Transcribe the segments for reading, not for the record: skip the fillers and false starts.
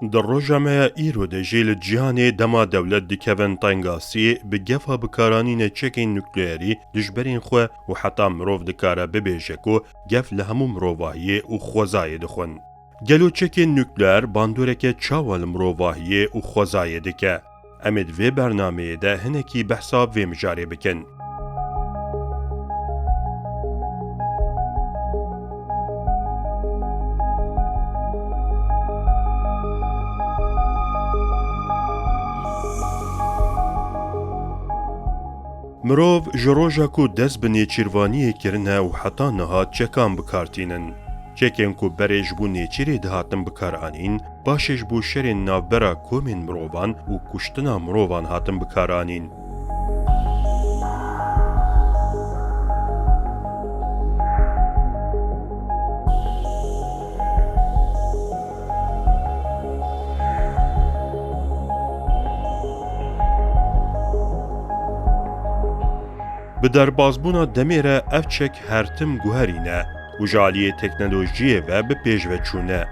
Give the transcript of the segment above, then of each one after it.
در روژامه ایرو ده جیل جیهانی دما دولت دکوین تنگاسی به گفا بکارانین چکین نوکلیری دجبرین خو و حتی مروف دکاره ببیجه که گف لهمو مروواهیه و خوزای دخون. گلو چکین نوکلیر باندوره که چاوال مروواهیه و خوزای دکه. امید وی برنامه ده هنکی بحثا وی مجاری بکن. مروف جروجا کو دست بنی چیروانی کرنه و حتا نهاد چکان بکارتینن. چکن کو برش بو نیچیری دهاتن بکارانین، باشش بو شرین نابرا کومین مروفان و کشتنا مروفان هاتن بکارانین. به دربازبونا دمیره افچک هرتم گوهرینه و جالی تکنولوژیه و به پیشوه چونه.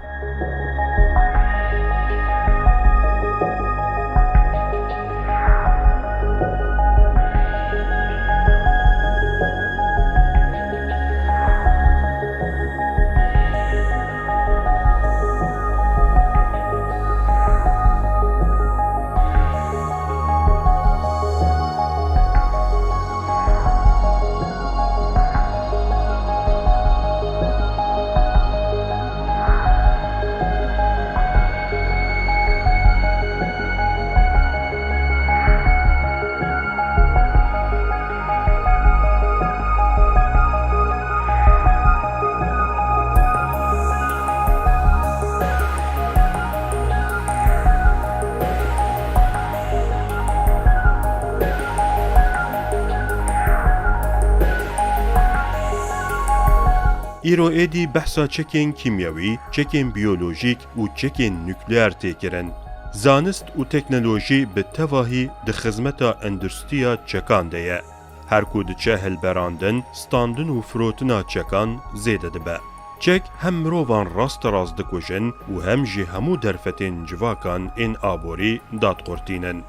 ایرو ایدی بحثا چکین کیمیاوی، چکین بیولوژیک و چکین نوکلیر تکرن. زانست و تکنولوژی به تواهی ده خدمتا اندرستیا چکان ده. هر کود چه هلبراندن، ستاندن و فروتنا چکان زیده ده به. چک هم مروان راست دکوژن و هم جی همو درفتین جواکان این آبوری داد قرتینن.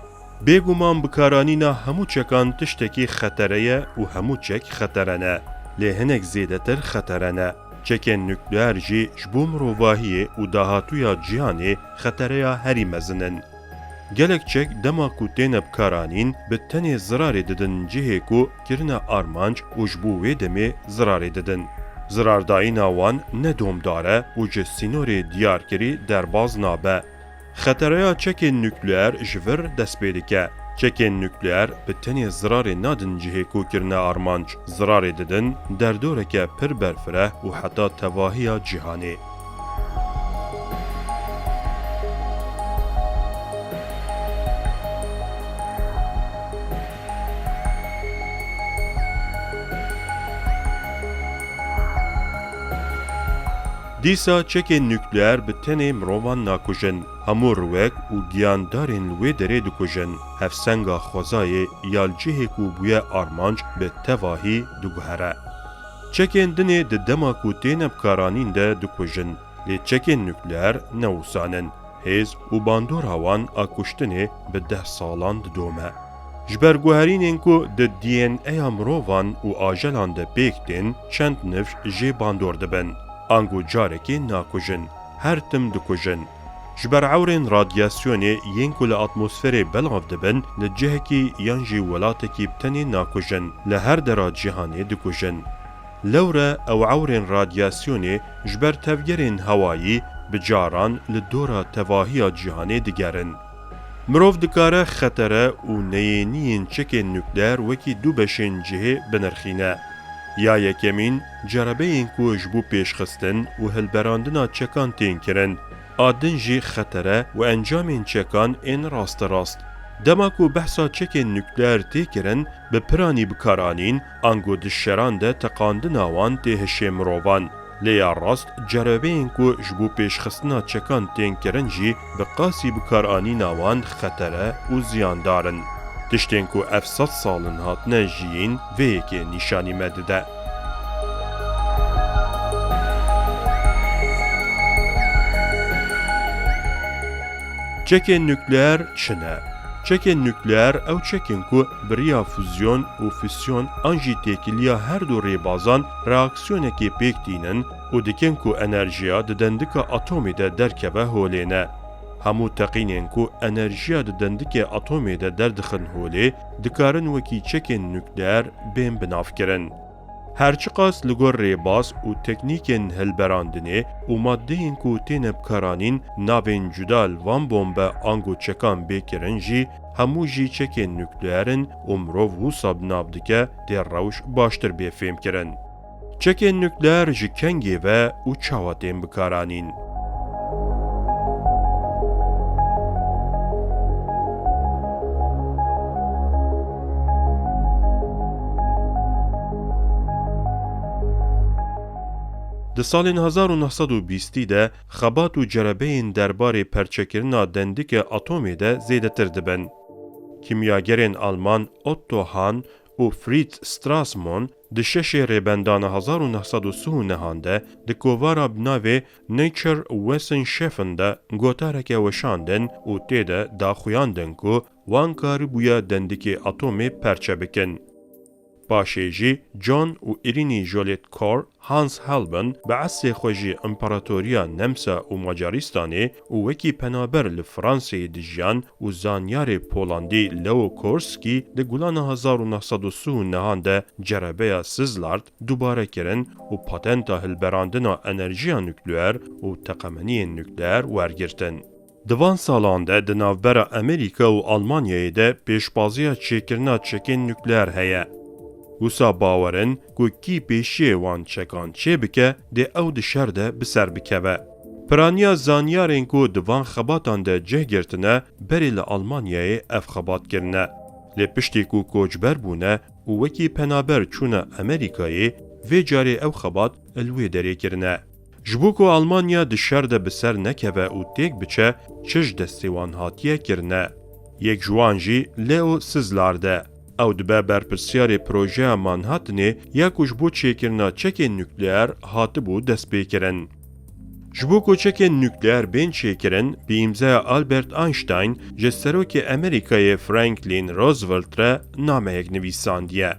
بگومان بکارانینا همو چکان تشتکی خطره و همو چک خطرنه. لهنک زیده تر خطرنه. چکن نوکلیر جی جبو مروواهیه و داهاتویا جیانه خطره هری مزنن. گلک چک دما کو تین بکارانین به تنی زرار ددن جهه کو کرنا آرمانج و جبوه دمه زرار ددن. زراردائی ناوان ندوم داره و جسینور دیار کری در باز نابه. خطره چکن نوکلیر جور دست بیدکه. چکن نوکلیر به تنی زرار نادن جهه کو کرنا آرمانج زرار ددن در دوره که پر برفره و حتی تواهی جهانی. دیسا چکن نوکلیر به تنی مروان ناکوژن، همو روک و گیاندارین لوی دره دکوژن، هفسنگا خوزای یال جهه کو بوی آرمانج به تواهی دگوهره. چکن دنی ده دما کو تین بکارانین ده دکوژن، لی چکن نوکلیر نوسانن، هیز و باندور هوان آکوشتنه به 10 سالان دومه. جبرگوهرینین کو ده دی ان ای مروان و آجلان ده بیکتین چند نفش جی باندور دبن. آنگو جارکی ناکوژن، هر تم دکوژن. جبر عورین رادیاسیونی ین کل اتمسفری بلاف دبن لجهه کی یانجی ولاتکی بتنی ناکوژن لهر درا جهانی دکوژن. لوره او عورین رادیاسیونی جبر تفگرین هوایی بجاران لدورا تواهی جهانی دگرن. مروف دکاره خطره و نیینین چکن نوکلیر وکی دو بشین جهه بنرخینه. یا یکمین جربه این کو جبو پیش خستن و هلبراندنا چکان تین کرن. آدن جی خطره و انجام این چکان این راست. دما کو بحثا چکن نوکلیر تی کرن به پرانی بکارانین انگو دشران ده تقاندن آوان تهشه مروان. لیا راست جربه این کو جبو پیش خستنا چکان تین کرن جی به قاسی بکارانین آوان خطره و زیان دارن. تشتین کو 700 سالن هات نجیین و یکی نشانی مدده. چکên nükleer çi ne? Çekên nükleer ew çekên ku biriya füzyon û fisyon an jî têkiliya her du rêbazan reaksiyonekê pêk dînin û dikin ku enerjiya di dendika atomê de derkeve holê ne. Hemû teqînên ku enerjiya di dendikê atomê de derdixin holê, dikarin wekî çekên nükleer bên binavkirin. Herçi qas li gor rêbaz û teknîkên hilberandinê û maddeyên ku têne bikaranîn navên cuda li van bombe an got çekan bêkirin jî, hemû jî çekên nükleerin û mirov wisa binav dike tê rewş baştir bêfêm kirin. Çekên nükleer ji kengê ve û çawa tên bikaranîn. Di salên 1920 de xebat û cerebeyên derbarê perçekirina dendikê atomê de zêdetir dibin. Kimyagerên Alman Otto Hahn û Fritz Strassmann di şeşê rêbendana 1939 de di kovara binavê Nature Wissenschaft'in de gotareke weşandin û tê de daxuyandin ku wan karibûye dendikê atomê perçe bikin. Paşê jî John û Irene Joliot Kor, Hans Halban bi esê xwe jî İmparatoriya Nemsa û Macaristanê û wekî penaber li Fransayê dijiyan û zanyarê Polandî Leo Korski di gulana 1939 de cerebeya Szilard dubare kirin û patenta hilberandina enerjiya nükleer û teqemeniyên nükleer wergirtin. Di van salan de di navbera Amerîka û Almanyayê de pêşbaziya çêkirina çekên nükleer heye. Wisa bawerin ku kî pêşiyê wan çekan çê bike dê ew di şer de bi ser bikeve. Piraniya zanyarên ku di van xebatan de cih girtine berê li Almanyayê ev xebat kirine. Lê piştî ku koçber bûne û wekî penaber çûne Amerîkayê, vê carê ew xebat li wê derê kirine. Ji bo ku Almanya di şer de bi ser nekeve û têk biçe, çi ji destê wan hatiye kirine. Yek ji wan jî Leo Szilard e. Ew dibe berpirsyarê projeya Manhattanê ya ku ji bo çêkirina çekên nükleer hatibû destpêkirin. Ji bo ku çekên nükleer bên çêkirin, bi îmzaya Albert Einstein ji serokê Amerîkayê Franklin Roosevelt re nameyek nivîsandiye.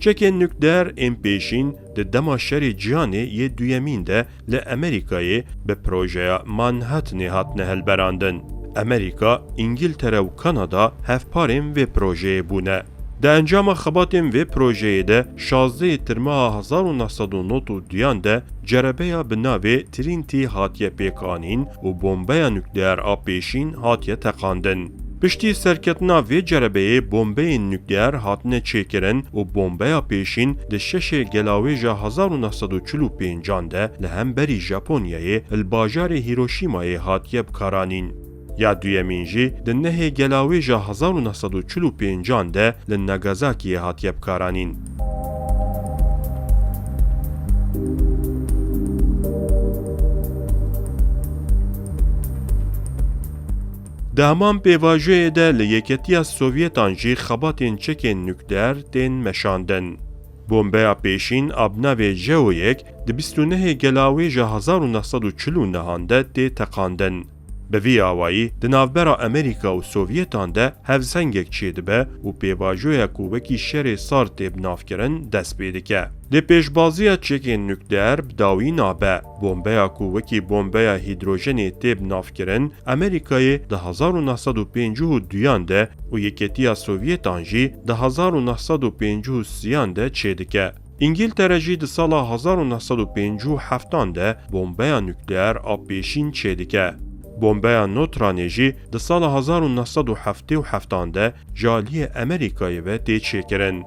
Çekên nükleer ên pêşîn di dema şerê cihanê yê duyemîn de li Amerîkayê bi projeya Manhattanê hatine hilberandin. Amerîka, İngiltere û Kanada hevparên vê projeyê bûne. Di encama xebatên vê projeyê de 16 Tirmaha 1992 de cerebeya bi navê Trinity hatiye pêkanîn û bombeya nükleer a pêşîn hatiye teqandin. Piştî serketina vê cerebeyê bombeyên nükleer hatine çêkirin û bombeya pêşîn di şeşê gelavêja 1945 de li hemberî Japonyayê li bajarê Hiroşîmayê hatiye bikaranîn. Ya duyemîn jî di nehê gelavêja 1945 de li Nagasaki'ye hatiye bikaranîn. Di heman pêvajoyê de li Yeketiya Sovyetan jî xebatên çekên nükleer tên meşandin. Bombeya pêşîn a bi navê Jeoyek di 29 gelavêja 1949 de tê teqandin. Bi vî awayî di navbera Amerîka û Sovyetan de hevzengek çê dibe û pêvajoya ku wekî şerê sar tê binavkirin dest pê dike. Lê pêşbaziya çekên nükleer bi dawî nabe. Bombeya ku wekî bombeya hîdrojenê tê binavkirin, Amerîkayê di 1952 de û Yeketiya Sovyetan jî di 1953 de çê dike. İngiltere jî di sala 1957 de bombeya nükleer a pêşîn çê dike. Bombeya Notranê jî di sala 1977 de ji aliyê Amerîkayê ve tê çêkirin.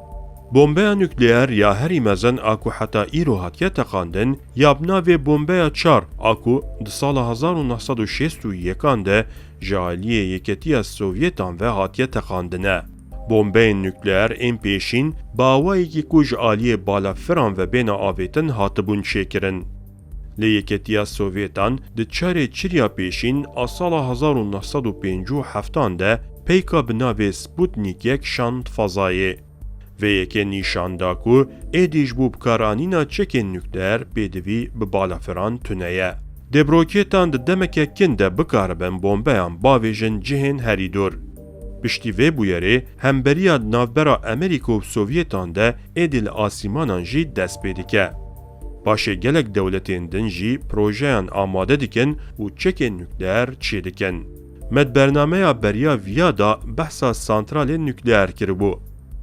Bombeya nükleer ya herî mezin a ku heta îro hatiye teqandin ya bi navê bombeya çar a ku di sala 1961 de ji aliyê Yeketiya Sovyetan ve hatiye teqandine. Bombeyên nükleer ên pêşîn bi awayekî ku ji aliyê balafiran ve bêhna avêtin hatibûn çêkirin. لی یکتیا سوویتان ده چاره چریا پیشین سال 1957 ده پیکا بناو سپوتنیک یک شاند فضایی و یکی نیشان دا که ایدیش بو بکارانینا چکین نکلر بدوی به بالافران تونهیه. دبروکیتان ده دمکه کنده بکاربن بومبیان باویجن جهن هری دور. پشتی وی بویره همبریا نافبرا امریکا و سوویتان ده ایدیل آسیمانان جی دست پیدکه. باشه گلک دولتین دن جی پروژهان آماده دیکن و چکین نکلر چی دیکن. مد برنامه بریا ویا دا بحثا سانترال نکلر کربو.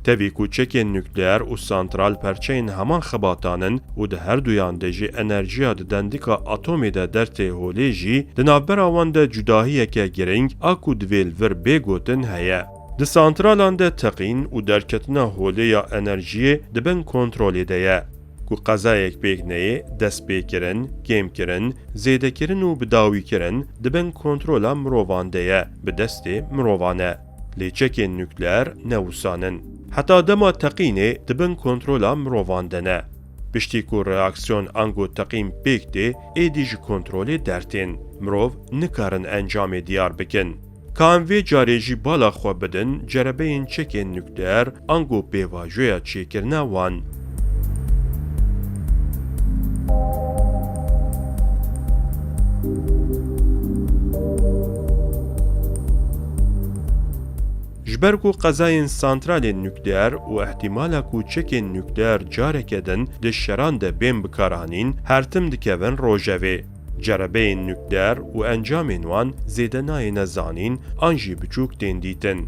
تاوی کو چکین نکلر و سانترال پرچین همان خباتانن و ده هر دویان ده جی انرژیا ده دندیکا اتومی ده در تیهولی جی ده نابراوان ده جداهیه که گرنگ اکو دویل ور بگوتن هیا. ده سانترالان ده تقین و درکتنا هولی یا انرژی ده بن کنترولی ده یا. کو قضایک بیگنه دست بیکرن، گیم کرن، زیده کرن و بداوی کرن ده بن کنترولا مروان ده یا به دست مروانه. لی چکین نکلر نوسانن. حتی دما تقینه دبن کنترولا مرواندنه. پشتی که reaksiyon انگو تقیم پیک ده ایدیج کنترولی درتین. مروو نکارن انجام دیار بکن. کانوی جاریجی بالا خواه بدن جربه این چکین نکلر انگو بیواجویا چیکرنه وان. جبرکو قضاین سانترال نکلر و احتمالا کو چکین نکلر جارک دن ده شران ده بین بکارانین هرتم دکوین روژوی. جربه نکلر و انجام وان زیده نای نزانین آنجی بچوک تندیتن.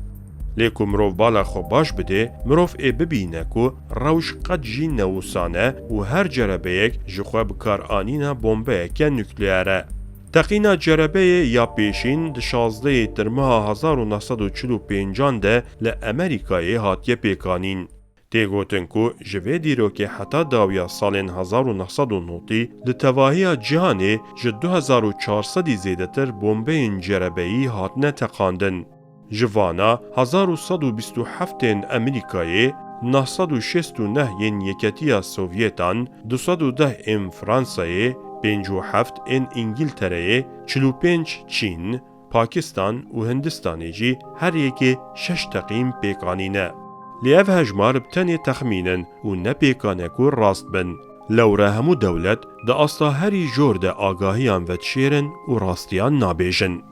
لیکو مروف بالا خو باش بده مروف ببینه کو روش قد جی نوسانه و هر جربه یک جخواه بکارانین بومبه که نکلره. تقینا جربه یا پیشین ده 16 ترمها 1945 ده لامریکای هاتیه پیکانین. تیگوتن کو جوه دیرو که حتی داویا سالین 1990 لتواهی جهانی جه 2400 زیده تر بومبه این جربهی هاتنه تقاندن. جوانا 1127 امریکای 969 یکتیا سوویتان 210 ام فرانسای 57 این انگلتره 45 چین، پاکستان و هندستانی جی هر یکی 6 تقیم پیکانینه. لیف هجمار بتنی تخمینن و نپیکانه که راست بن. لوره همو دولت ده اصلا هری جور ده آگاهیان و تشیرن و راستیان نابیجن.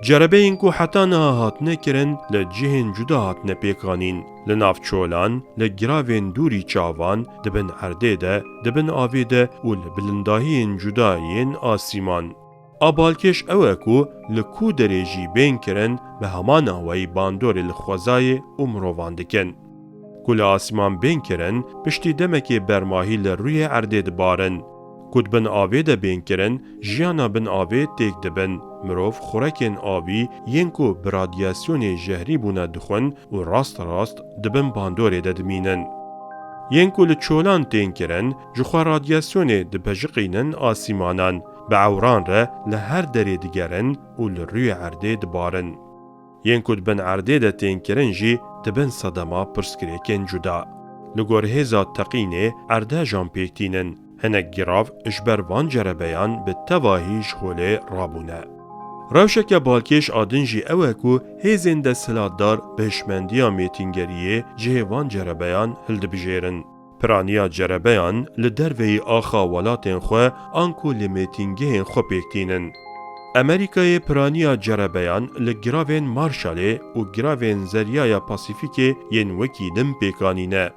جربه اینکو حتی نهات نکرن لجهن جدا هات نپیکانین. لناف چولان لگراوین دوری چاوان دبن عرده ده دبن آوی ده و لبلنداهین جدایین آسیمان. آبالکش اوه کو لکو درجی بین کرن به همان آوی باندور لخوزای امروان دکن. کل آسیمان بین کرن پشتی دمکی برماهی لروی عرده دبارن. کد بن آوی ده بین کرن جیانا بن آوی تیک دبن. مروف خورکن آبی ینکو برادیاسیون جهری بونه دخون و راست دبن باندوری ددمینن. ینکو لچولان تین کرن جخوا رادیاسیون دبجقینن آسیمانان بعوران ره لهر دری دگرن و لروی عرده دبارن. ینکو دبن عرده ده تین کرن جی دبن صدما پرسکریکن جدا. لگور هزا تقینه عرده جان پیکتینن. هنک گراف اجبر وان جربیان به تواهی جهوله رابونه. روشک بالکش آدنجی اوه کو هیزین ده سلاددار بهشمندیا میتینگریه جهوان جربیان هلد بجیرن. پرانیا جربیان لدروی آخا ولاتین خواه آنکو لمیتینگه خو پیکتینن. امریکای پرانیا جربیان لگراوین مارشاله و گراوین زریای پاسیفیک ین وکی دم پیکانینه.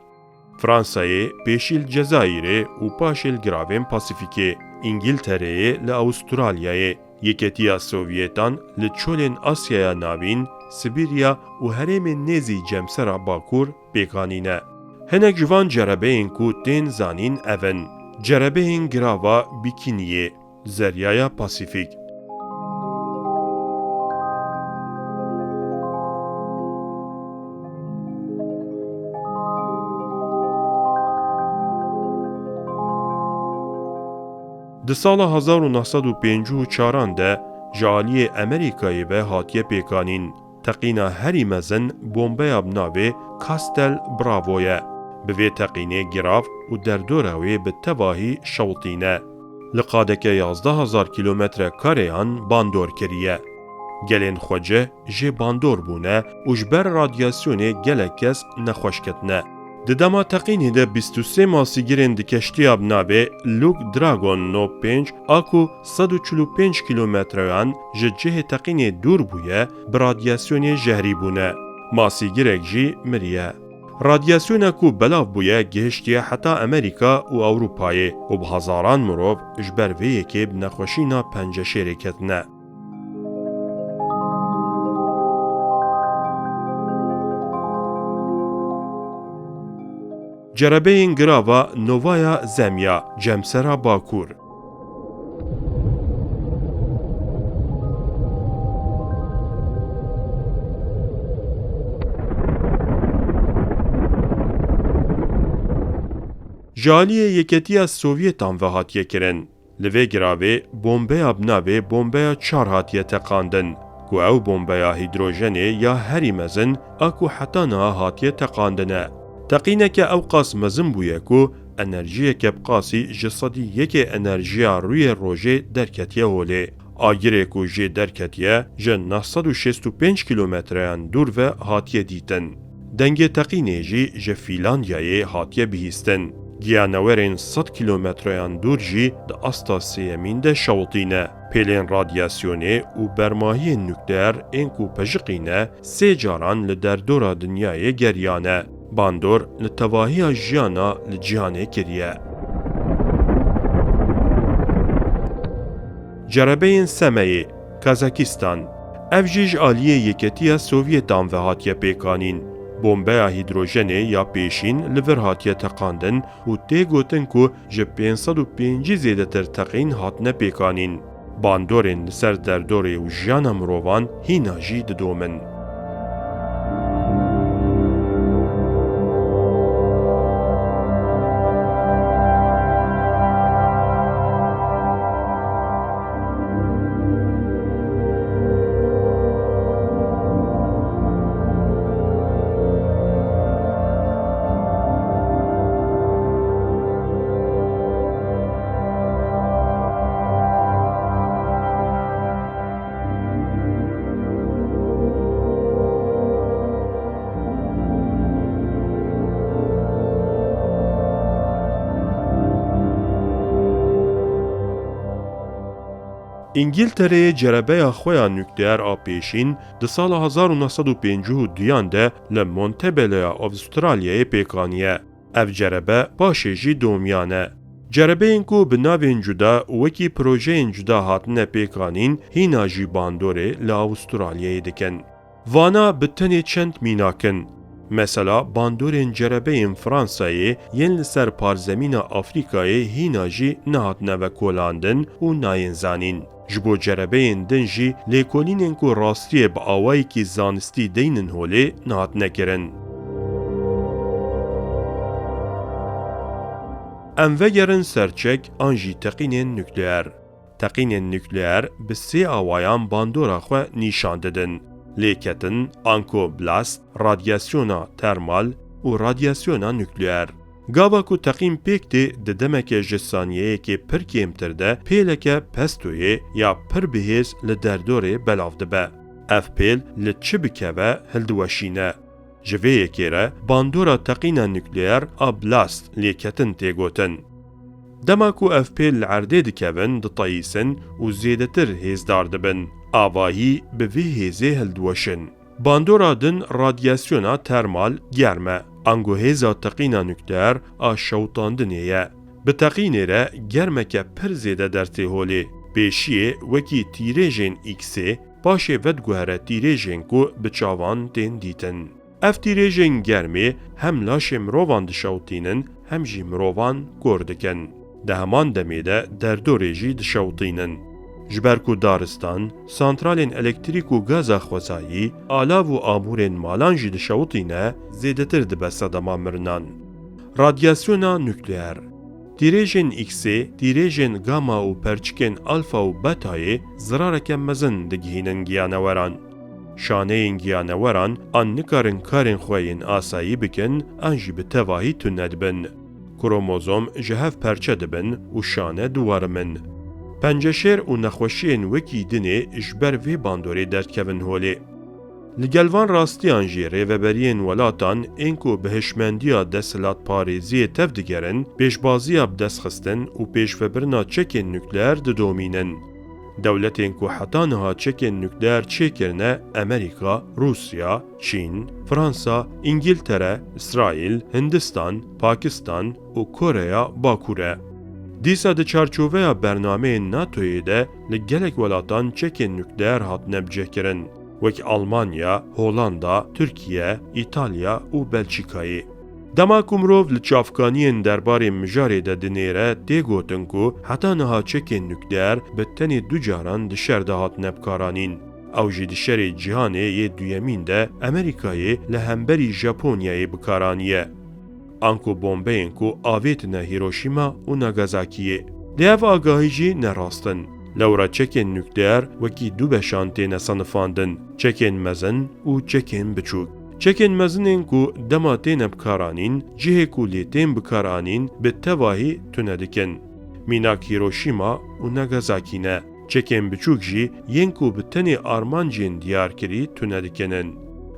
فرانسای پیشیل جزایره و پاشیل گراوین پاسیفیکه. انگلتره لأسترالیای یکتیا سوویتان لچولین آسیای ناوین، سیبیریا و هرم نزی جمسرا باکور پیکانینه. هنک جوان جربه این کو تین زانین اون. جربه این گراوا بیکینیه، زریای پاسیفیک. ده سال 1954 ده جالی امریکایی به هاتیه پیکانین تقینا هری مزن بومبه ابناوی کاستل براویه. به تقینه گراف و در دوروی به تواهی شوطینه. لقادک 11,000 کیلومتر کاریان باندور کریه. گلین خوجه جه باندور بونه و جبر رادیاسیون گلک کس نخوش کتنه. ددما تقینی ده 23 ماسیگیرین ده کشتیاب نابه لوک دراگون 95 آکو 145 کیلومتران جه تقینی دور بویه برادیاسیون جهری بونه. ماسیگیرک جی مریه. رادیاسیون کو بلاف بویه گهشتیه حتی امریکا و اوروپای و به هزاران مروف جبر ویه که بنخوشینا پنج شرکتنه. جربه این گراوا نووایا زمیا جمسرا باکور. جالیه یکتیا سوویتان و هاتیه کرن. لوی گراوه بومبه ابناوه بومبه 4 هاتیه تقاندن. کو او بومبه هیدروژنه یا هری مزن اکو حتی نا هاتیه تقاندنه. تقینه که او قاس مزن بویه کو انرژیه که بقاسی جسدی یک انرژیا روی روژه درکتیه هوله. آگیره کو جه درکتیه جه 965 کیلومتران دور و هاتیه دیتن. دنگ تقینه جه فیلاندیای هاتیه بهیستن. گیانورین 100 کیلومتران دور جی ده استا سیمین ده شوطینه. پیلین رادیاسیونه و برماهی نوکلیر اینکو پجقینه 3 جاران لدردورا دنیای گریانه. باندور لتواهی جیانا لجیانه کریه. جربه سمه کازاکستان افجیج آلیه یکتیه سوویتان و هاتیه پیکانین. بومبه هیدروژنه یا پیشین لور هاتیه تقاندن و تی گوتن که جه 505 زیده تر تقین هاتنه پیکانین. باندورین سر در دوره و جیان مروان هینا جی دومن. انگلتره جربه خویا نوکلیر آپیشین ده سال 1952 ده لمونتبلیا استرالیای پیکانیه. اف جربه باشه جی دومیانه. جربه اینکو بناوین جدا وکی پروژه این جدا هاتنه پیکانین هینا جی باندوره لاوسترالیای دکن. وانا بتنی چند میناکن. مثلا باندورین جربه این فرانسایی ین لسر پارزمین آفریقای هینا جی نهاتنه و کولاندن و ناین زانین. جبو جربه این دن جی لیکولینین کو راستیه با آوائی کی زانستی دینن هوله نهات نکرن. ام وگرن سرچک آنجی تقین نوکلیر. تقین نوکلیر به 3 آوایان باندورا خو نیشان ددن. لیکتن آنکو بلاست، رادیاسیونا ترمال و رادیاسیونا نوکلیر. گاوا کو تقیم پیکتی ده دمک جسانیه که پر کمتر ده پیلک پستویه یا پر بهیز لدردوره بلاف ده به. اف پیل لچه بکوه هلدوشینه. جوه یکیره باندورا تقینا نوکلیر آبلاست لیکتن تیگوتن. دما کو اف پیل عرده دکوون ده طاییسن و زیده تر هیزدار ده بن. آواهی به وی هیزه هلدوشن. باندورا دن رادیاسیونا ترمال گرمه. انگو هیزا تقینا نوکلیر آشوتاندنیه. به تقینه را گرمک پر زیده در تیهولی. پیشیه وکی تیریجین ایکسه باشه ودگوهره تیریجین کو بچاوان دین دیتن. اف تیریجین گرمه هم لاش مروان دشوتینن هم جی مروان گردکن. ده همان دمیده در دو ریجی دشوتینن. جبرکو دارستان، سانترالین الکتریک و گاز خوزایی، آلاو و آمورین مالان جی دشوتینه زیده تر دبسته دما مرنان. رادیاسیونا نوکلیر تیریجین ایکسی، تیریجین گاما و پرچکین آلفا و بتای زرارک مزن دگهینن گیانوران. شانه این گیانوران آن نکارن کارن خوین آسایی بکن آنجی به تواهی تند بن. کروموزوم جهف پرچه دبن و شانه دوارمن. پنجشیر و نخوشین وکی دنه جبر وی باندوری درکوین هولی. لگلوان راستیان جی ریوبرین ولاتان اینکو بهشمندیا دستلات پاریزی تفدگرن پیشبازی بدست خستن و پیشفبرنا چکین نوکلر ددومینن. دولتین کو حتا نها چکین نوکلر چه کرنه امریکا، روسیا، چین، فرانسا، انگلتره، اسرائیل، هندستان، پاکستان و کره باکوره. دیسا ده چارچوبه برنامه ناتوی ده لگلک ولاتان چکین نوکلر هات نبجه کرن. وک آلمانیا، هولاندا، ترکیه، ایتالیا و بلژیکایی. دما کومروف لچافکانین درباره مجاری ده دنیره دیگوتن کو حتی نها چکین نوکلر به تنی دو جاران دشر ده هات نبکارانین. او جی دشر جهانه یه دویمین ده امریکایی لهمبری ژاپونیای بکارانیه. آنکو بومبین کو آویتنه هیروشیما و ناگازاکیه. دیو آگاهی جی نراستن. لورا چکین نوکلر وکی دو بشانتین صنفاندن، چکین مزن و چکین بچوک. چکین مزنین کو دماتین بکارانین، جه کولیتین بکارانین به تواهی تندکن. میناک هیروشیما و ناگازاکی نه. چکین بچوک جی ین کو بتنی آرمانجین دیار کری تندکنن.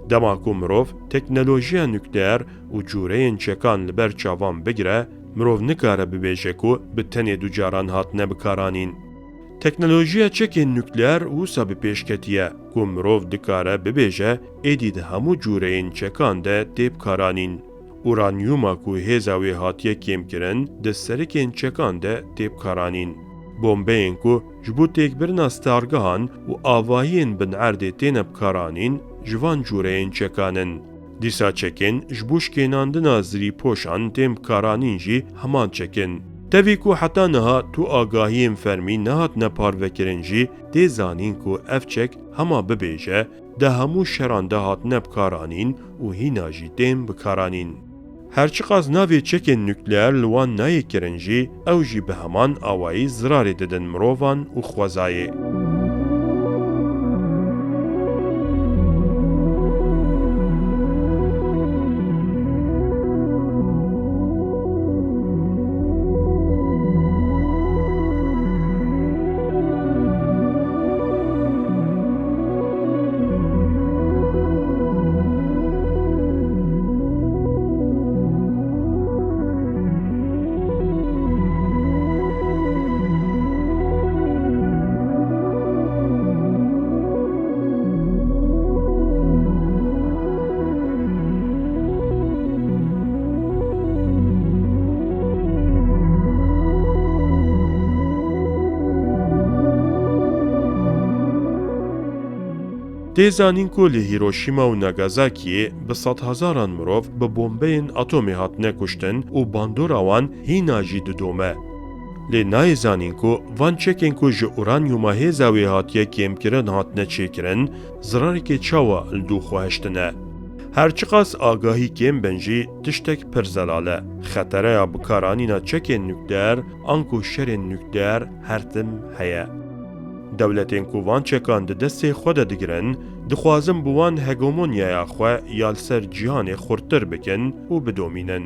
دما کومروف تکنولوژیا نوکلر و جورین چکان لبر چاوان بگره، مروف نکاره ببیجه کو بتنی دو جاران هات نبکارانین. تکنولوژیا چکین نوکلر وسا به پیشکتیه که مروف دکاره ببیجه ایدی ده همو جورین چکان ده دیب کارانین. اورانیوما که هزاوی هاتیه کم کرن ده سرکین چکان ده دیب کارانین. بومبین که جبو تکبرن استارگاهان و آواهین بن عرده تینب کارانین جوان جورین چکانن. دیسا چکین جبوش کناندن زری پوشان تیم کارانین جی همان چکین. تاوی کو حتی نها تو آگاهیم فرمی نهات نپار وکرنجی دی زانین کو افچک هما ببیجه ده همو شرانده هات نبکارانین و هیناجی دیم بکارانین. هرچقاز ناوی چکین نوکلر لوان نایی کرنجی او جی به همان آوائی زراری ددن مروفان و خوزایی. دیزانین که لی هیروشیما و ناگازاکی به 100,000 مروف به بومبین اتمی هات نکشتن و باندور آوان هیناجی ددومه. لی نایزانین که وان چکین که جه اورانیوما هزاوی هاتیه کم کرن هات نچه کرن زراری که چاوا لدو خواهشتنه. هرچقاس آگاهی کم بنجی تشتک پرزلاله. خطره بکارانینا چکین نوکلر آنکو شرین نوکلر هرتم هیا. دولتین کو وان چکان ده دست خود دگرن دخوازم بوان هگومونیای خواه یالسر جهان خورتر بکن و بدومینن.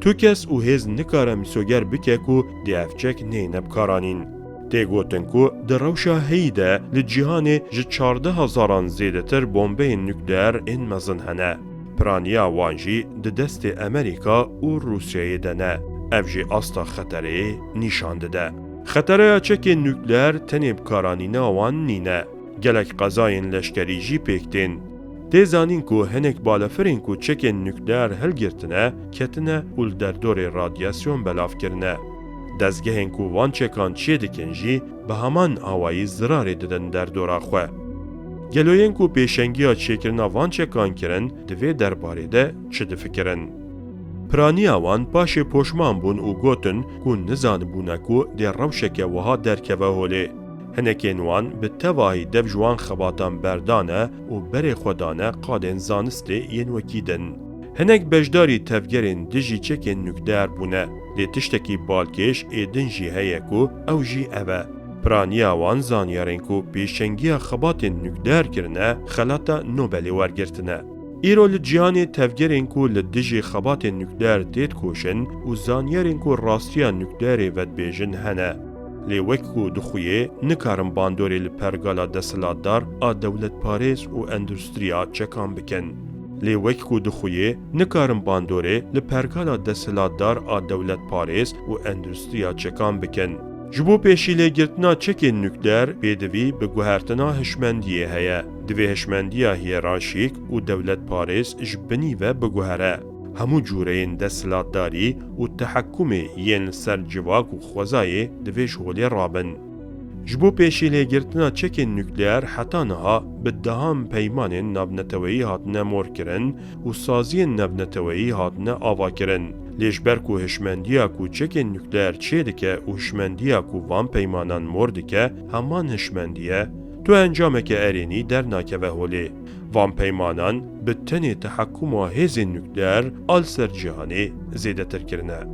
تو کس او هز نکاره میسوگر بکه کو دی افچک نینب کارانین. دی گوتن کو ده روشا هیده لجهان جه 14,000 زیده تر بومبه نوکلر این مزن هنه. پرانیا وانجی ده دست امریکا و روسیه دنه. افجی استا خطره نشانده ده. خطره چکین نوکلر تنیب کارانین آوان نینه. گلک قضاین لشکری جی پیکتین. دیزانین کو هنک بالافرین کو چکین نوکلر هلگرتنه کتنه اول در دور رادیاسیون بلاف کرنه. دزگهین کو وان چکان چی دکن جی به همان آوایی زراری ددن در دورا خواه. گلوین کو پیشنگی ها چکرنا وان چکان کرن دوی درباره ده چه دفکرن. پرانی آوان پاش پوشمان بون و گوتن کو نزان بونه کو دی روشک وها درکوه هوله. هنکین وان به تواهی دو جوان خباتان بردانه و بر خودانه قادن زانسته ین وکیدن. هنک بجداری تفگرین دجی چکین نوکلر بونه. دی تشتکی بالکش ایدن جی هیه کو او جی اوه. پرانی آوان زانیارین کو پیشنگی خبات نوکلر کرنه خلاتا نوبلی ورگرتنه. ایرو لجیانی تفگرین کو لدجی خبات نکلر تید کوشن و زانیرین کو راستیا نکلر ود بیجن هنه. لی وکو دخویه نکارم باندوری لپرگالا دسلاتدار آ دولت پاریس و اندوستریا چکان بکن. لی وکو دخویه نکارم باندوری لپرگالا دسلاتدار آ دولت پاریس و اندوستریا چکان بکن. جبو پیشی لگرتنا چکین نکلر بیدوی به گوهرتنا هشمندیه هیا. دوی هشمندیه هیرارشیک و دولت پاریس جبنی و بگوهره. همو جورین دستلاتداری و تحکمی ین سر جواک و خوزای دوی شغلی رابن. جبو پیشی لگرتنا چکین نکلر حتی نها به دهم پیمان نبنتوی هاتنه مور کرن و سازی نبنتوی هاتنه آوا کرن. لیش برکو هشمندیا کو چکین نکلر چه دکه و هشمندیا کو وان پیمانان مور دکه همان هشمندیه تو انجام که ارینی در ناکه و هولی. وان پیمانان به تنی تحکم و هیز نکلر آل سر جهانی زیده تر کرنه.